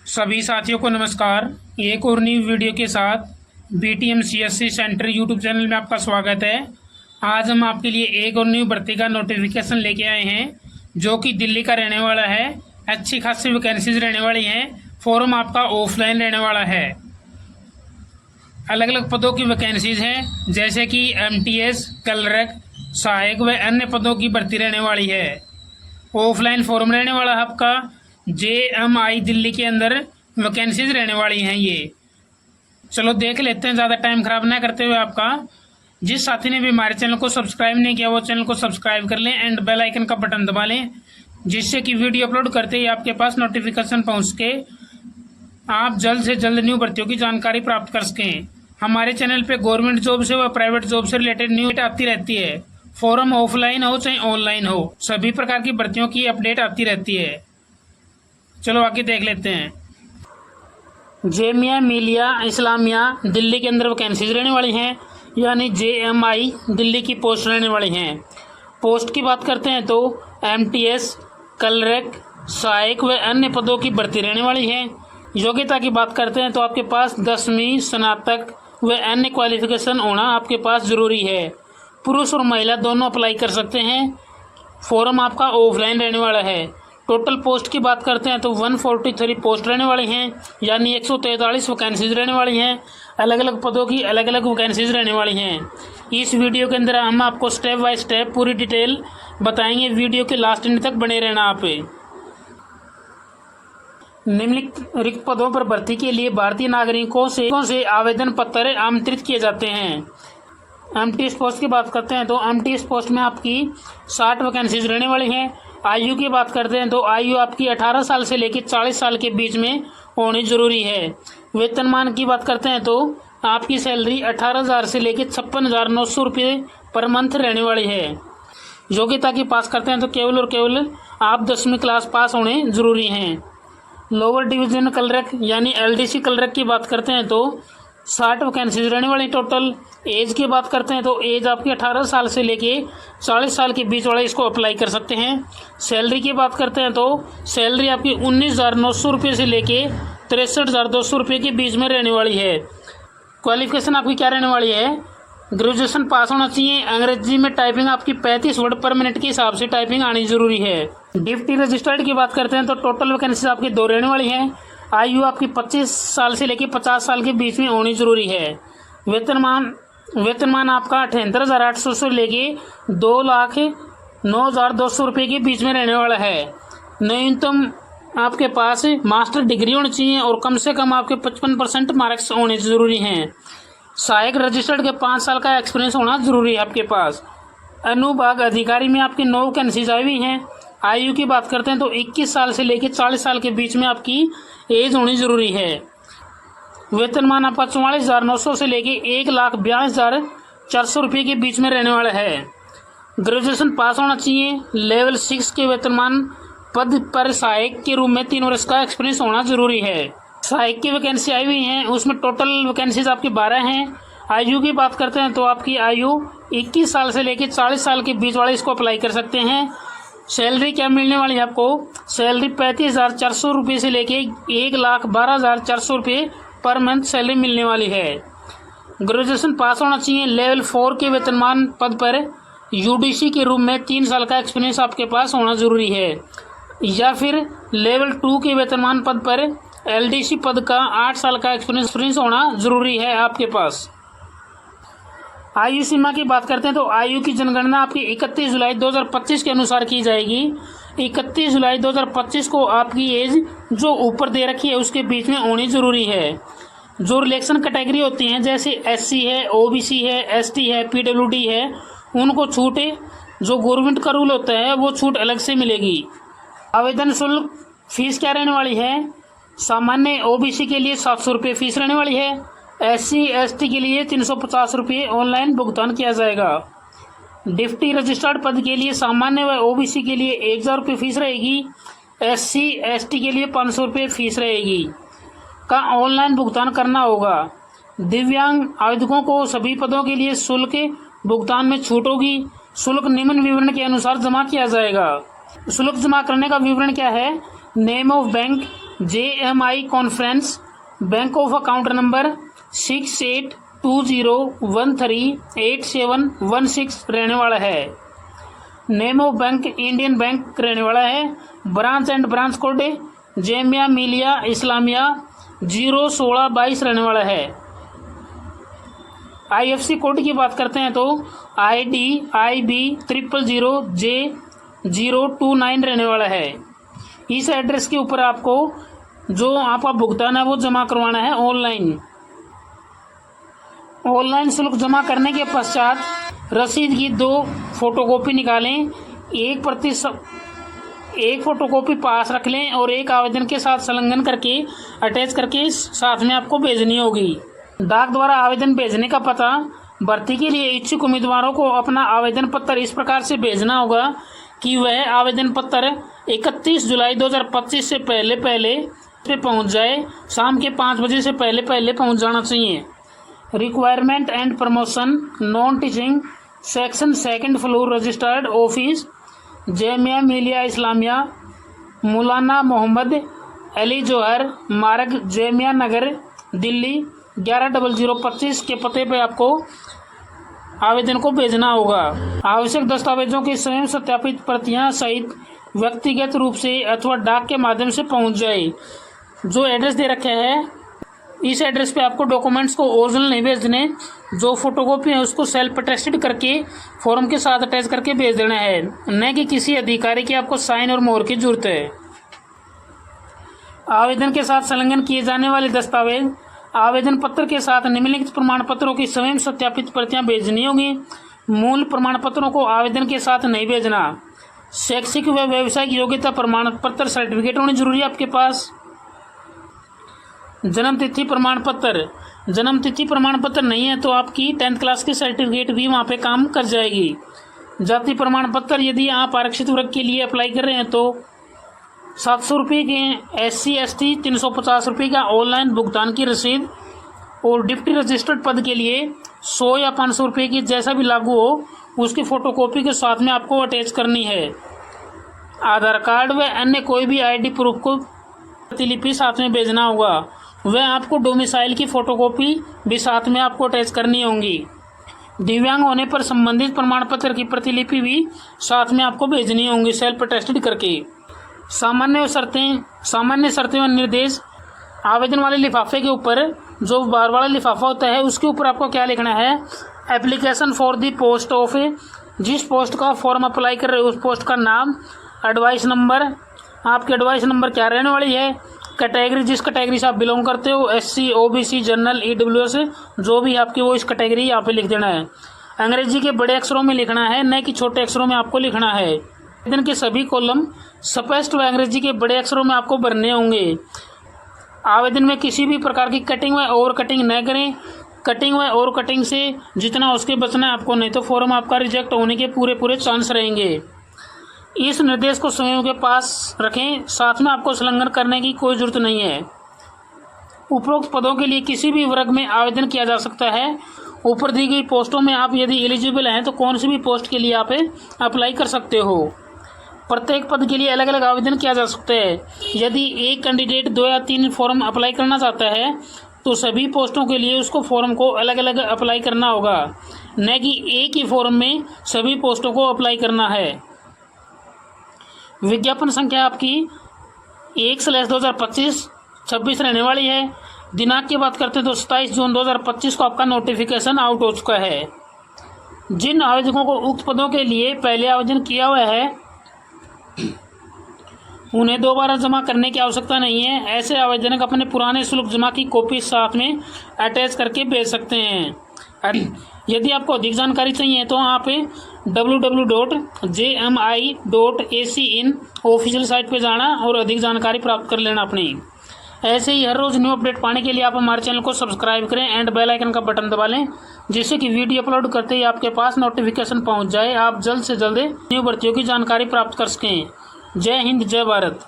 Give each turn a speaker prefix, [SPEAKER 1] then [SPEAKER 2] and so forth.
[SPEAKER 1] सभी साथियों को नमस्कार। एक और न्यू वीडियो के साथ BTM CSC centre YouTube channel में आपका स्वागत है। आज हम आपके लिए एक और न्यू भर्ती का नोटिफिकेशन लेके आए हैं जो कि दिल्ली का रहने वाला है। अच्छी खासी वैकेंसीज रहने वाली हैं। फॉर्म आपका ऑफलाइन रहने वाला है। अलग अलग पदों की वैकेंसीज हैं जैसे कि MTS, क्लर्क, सहायक व अन्य पदों की भर्ती रहने वाली है। ऑफलाइन फॉर्म रहने वाला है आपका। JMI दिल्ली के अंदर वैकेंसीज रहने वाली हैं ये। चलो देख लेते हैं, ज़्यादा टाइम खराब ना करते हुए। आपका जिस साथी ने भी हमारे चैनल को सब्सक्राइब नहीं किया वो चैनल को सब्सक्राइब कर लें एंड बेल आइकन का बटन दबा लें, जिससे कि वीडियो अपलोड करते ही आपके पास नोटिफिकेशन पहुंच के आप जल्द से जल्द न्यू भर्तियों की जानकारी प्राप्त कर सकें। हमारे चैनल पे गवर्नमेंट जॉब से व प्राइवेट जॉब से रिलेटेड न्यूज आती रहती है। फॉर्म ऑफलाइन हो चाहे ऑनलाइन हो, सभी प्रकार की भर्तियों की अपडेट आती रहती है। चलो आगे देख लेते हैं। जेमिया मिलिया इस्लामिया दिल्ली के अंदर वैकेंसीज रहने वाली हैं, यानी JMI दिल्ली की पोस्ट रहने वाली हैं। पोस्ट की बात करते हैं तो MTS, क्लर्क, सहायक व अन्य पदों की भर्ती रहने वाली है। योग्यता की बात करते हैं तो आपके पास 10वीं, स्नातक व अन्य क्वालिफिकेशन होना आपके पास ज़रूरी है। पुरुष और महिला दोनों अप्लाई कर सकते हैं। फॉर्म आपका ऑफलाइन रहने वाला है। टोटल पोस्ट की बात करते हैं तो 143 पोस्ट रहने वाली हैं, यानी 143 वैकेंसीज रहने वाली हैं। अलग अलग पदों की अलग अलग वैकेंसीज रहने वाली हैं। इस वीडियो के अंदर हम आपको स्टेप बाय स्टेप पूरी डिटेल बताएंगे। वीडियो के लास्ट एंड तक बने रहना आप। निम्नलिखित रिक्त पदों पर भर्ती के लिए भारतीय नागरिकों से आवेदन पत्र आमंत्रित किए जाते हैं। MTS पोस्ट की बात करते हैं तो MTS पोस्ट में आपकी 60 वैकेंसीज रहने वाली हैं। आयु की बात करते हैं तो आयु आपकी 18 साल से लेकर 40 साल के बीच में होनी जरूरी है। वेतनमान की बात करते हैं तो आपकी सैलरी 18,000 से लेकर 56,900 रुपये पर मंथ रहने वाली है। योग्यता की पास करते हैं तो केवल और केवल आप 10वीं क्लास पास होने जरूरी हैं। लोअर डिवीजन क्लर्क यानी LDC क्लर्क की बात करते हैं तो 60 वैकेंसीज रहने वाली टोटल। एज की बात करते हैं तो एज आपकी 18 साल से लेके 40 साल के बीच वाले इसको अप्लाई कर सकते हैं। सैलरी की बात करते हैं तो सैलरी आपकी 19,900 रुपये से लेके 63,200 रुपये के बीच में रहने वाली है। क्वालिफिकेशन आपकी क्या रहने वाली है? ग्रेजुएशन पास होना चाहिए। अंग्रेजी में टाइपिंग आपकी 35 वर्ड पर मिनट के हिसाब से टाइपिंग आनी जरूरी है। डिप्टी रजिस्टर्ड की बात करते हैं तो टोटल वैकेंसी आपकी 2 रहने वाली हैं। आयु आपकी 25 साल से लेकर 50 साल के बीच में होनी जरूरी है। वेतनमान आपका 78,800 से लेके 2,09,200 रुपये के बीच में रहने वाला है। न्यूनतम आपके पास मास्टर डिग्री होनी चाहिए और कम से कम आपके 55% मार्क्स होने जरूरी हैं। सहायक रजिस्टर्ड के 5 साल का एक्सपीरियंस होना जरूरी है आपके पास। अनुभाग अधिकारी में आपकी 9 वैकेंसीज आई हुई हैं। आयु की बात करते हैं तो 21 साल से लेकर 40 साल के बीच में आपकी एज होनी जरूरी है। वेतनमान आपका 44,900 से लेके 1,42,400 रुपये के बीच में रहने वाला है। ग्रेजुएशन पास होना चाहिए। लेवल 6 के वेतनमान पद पर सहायक के रूप में 3 वर्ष का एक्सपीरियंस होना जरूरी है। सहायक की वैकेंसी आई हुई हैं, उसमें टोटल वैकेंसीज आपकी 12 हैं। आयु की बात करते हैं तो आपकी आयु 21 साल से लेकर 40 साल के बीच वाले इसको अप्लाई कर सकते हैं। सैलरी क्या मिलने वाली है आपको? सैलरी 35,400 रुपये से लेके 1,12,400 रुपये पर मंथ सैलरी मिलने वाली है। ग्रेजुएशन पास होना चाहिए। लेवल 4 के वेतनमान पद पर UDC के रूप में 3 साल का एक्सपीरियंस आपके पास होना जरूरी है, या फिर लेवल 2 के वेतनमान पद पर LDC पद का 8 साल का एक्सपीरियंस होना जरूरी है आपके पास। आयु सीमा की बात करते हैं तो आयु की जनगणना आपकी 31 जुलाई 2025 के अनुसार की जाएगी। 31 जुलाई 2025 को आपकी एज जो ऊपर दे रखी है उसके बीच में होनी जरूरी है। जो रिलेक्शन कैटेगरी होती हैं जैसे SC है, OBC है, ST है, PWD है, उनको छूट, जो गवर्नमेंट का रूल होता है वो छूट अलग से मिलेगी। आवेदन शुल्क फीस क्या रहने वाली है? सामान्य OBC के लिए 700 रुपये फीस रहने वाली है। SC ST के लिए 350 रुपये ऑनलाइन भुगतान किया जाएगा। डिप्टी रजिस्टर्ड पद के लिए सामान्य व OBC के लिए 1,000 रुपये फीस रहेगी। SC ST के लिए 500 रुपये फीस रहेगी का ऑनलाइन भुगतान करना होगा। दिव्यांग आवेदकों को सभी पदों के लिए शुल्क भुगतान में छूट होगी। शुल्क निम्न विवरण के अनुसार जमा किया जाएगा। शुल्क जमा करने का विवरण क्या है? Name of bank, JMI conference bank of account number 6820138716 रहने वाला है। Name of bank Indian bank रहने वाला है। Branch and branch code Jamia Millia Islamia 01622 रहने वाला है। IFC कोड की बात करते हैं तो IDIB 000J029 रहने वाला है। इस एड्रेस के ऊपर आपको जो आपका भुगतान है वो जमा करवाना है ऑनलाइन शुल्क जमा करने के पश्चात रसीद की 2 फोटोकॉपी निकालें। एक फोटोकॉपी पास रख लें और एक आवेदन के साथ संलग्न करके अटैच करके साथ में आपको भेजनी होगी। डाक द्वारा आवेदन भेजने का पता। भर्ती के लिए इच्छुक उम्मीदवारों को अपना आवेदन पत्र इस प्रकार से भेजना होगा कि वह आवेदन पत्र 31 जुलाई 2025 से पहले पे पहुंच जाए। शाम के 5 बजे से पहले पहुंच जाना चाहिए। Requirement and promotion non teaching section 2nd floor registered office Jamia Millia Islamia मौलाना मोहम्मद अली जौहर मार्ग जामिया नगर दिल्ली 110025 के पते पे आपको आवेदन को भेजना होगा। आवश्यक दस्तावेजों की स्वयं सत्यापित प्रतियां सहित व्यक्तिगत रूप से अथवा डाक के माध्यम से पहुंच जाए। जो एड्रेस दे रखे हैं इस एड्रेस पे आपको डॉक्यूमेंट्स को ओरिजिनल नहीं भेजने, जो फोटोकॉपी है उसको सेल्फ अटेस्टेड करके फॉर्म के साथ अटैच करके भेज देना है, न कि किसी अधिकारी की आपको साइन और मोहर की जरूरत है। आवेदन के साथ संलग्न किए जाने वाले दस्तावेज आवेदन पत्र के साथ निम्नलिखित प्रमाण पत्रों की स्वयं सत्यापित प्रतियां भेजनी होगी। मूल प्रमाण पत्रों को आवेदन के साथ नहीं भेजना। शैक्षिक व व्यावसायिक योग्यता प्रमाण पत्र सर्टिफिकेट होनी जरूरी है आपके पास। जन्म तिथि प्रमाण पत्र नहीं है तो आपकी 10th क्लास की सर्टिफिकेट भी वहाँ पे काम कर जाएगी। जाति प्रमाण पत्र यदि आप आरक्षित वर्ग के लिए अप्लाई कर रहे हैं तो 700 रुपये के, SC ST 350 रुपये का ऑनलाइन भुगतान की रसीद और डिप्टी रजिस्टर्ड पद के लिए 100 या 500 रुपये की जैसा भी लागू हो उसकी फ़ोटोकॉपी के साथ में आपको अटैच करनी है। आधार कार्ड व अन्य कोई भी ID प्रूफ को प्रतिलिपि साथ में भेजना होगा। वह आपको डोमिसाइल की फ़ोटोकॉपी भी साथ में आपको अटैच करनी होंगी। दिव्यांग होने पर संबंधित प्रमाण पत्र की प्रतिलिपि भी साथ में आपको भेजनी होंगी सेल्फ अटेस्टेड करके। सामान्य शर्तें व निर्देश। आवेदन वाले लिफाफे के ऊपर जो बाहर वाला लिफाफा होता है उसके ऊपर आपको क्या लिखना है, application for the post of, जिस पोस्ट का फॉर्म अप्लाई कर रहे हो उस पोस्ट का नाम, एडवाइस नंबर, आपकी एडवाइस नंबर क्या रहने वाली है, कैटेगरी जिस कैटेगरी से आप बिलोंग करते हो, SC OBC जनरल EWS जो भी आपकी वो इस कैटेगरी यहाँ पे लिख देना है। अंग्रेजी के बड़े अक्षरों में लिखना है, न कि छोटे अक्षरों में आपको लिखना है। आवेदन के सभी कॉलम स्पष्ट व अंग्रेजी के बड़े अक्षरों में आपको भरने होंगे। आवेदन में किसी भी प्रकार की कटिंग व ओवर कटिंग न करें। कटिंग व ओवर कटिंग से जितना उसके बचना है आपको, नहीं तो फॉर्म आपका रिजेक्ट होने के पूरे चांस रहेंगे। इस निर्देश को स्वयं के पास रखें, साथ में आपको संलग्न करने की कोई जरूरत नहीं है। उपरोक्त पदों के लिए किसी भी वर्ग में आवेदन किया जा सकता है। ऊपर दी गई पोस्टों में आप यदि एलिजिबल हैं तो कौन सी भी पोस्ट के लिए आप अप्लाई कर सकते हो। प्रत्येक पद के लिए अलग अलग आवेदन किया जा सकता है। यदि एक कैंडिडेट 2 या 3 फॉर्म अप्लाई करना चाहता है तो सभी पोस्टों के लिए उसको फॉर्म को अलग अलग अप्लाई करना होगा, न कि एक ही फॉर्म में सभी पोस्टों को अप्लाई करना है। विज्ञापन संख्या आपकी 1/2025 26 रहने वाली है। दिनांक की बात करते हैं तो 27 जून 2025 को आपका नोटिफिकेशन आउट हो चुका है। जिन आवेदकों को उक्त पदों के लिए पहले आवेदन किया हुआ है उन्हें दोबारा जमा करने की आवश्यकता नहीं है। ऐसे आवेदक अपने पुराने शुल्क जमा की कॉपी साथ में अटैच करके भेज सकते हैं। यदि आपको अधिक जानकारी चाहिए तो आप www.jmi.ac.in ऑफिशियल साइट पे जाना और अधिक जानकारी प्राप्त कर लेना अपनी। ऐसे ही हर रोज़ न्यू अपडेट पाने के लिए आप हमारे चैनल को सब्सक्राइब करें एंड बेल आइकन का बटन दबा लें, जिससे कि वीडियो अपलोड करते ही आपके पास नोटिफिकेशन पहुंच जाए, आप जल्द से जल्द न्यू भर्तियों की जानकारी प्राप्त कर सकें। जय हिंद, जय भारत।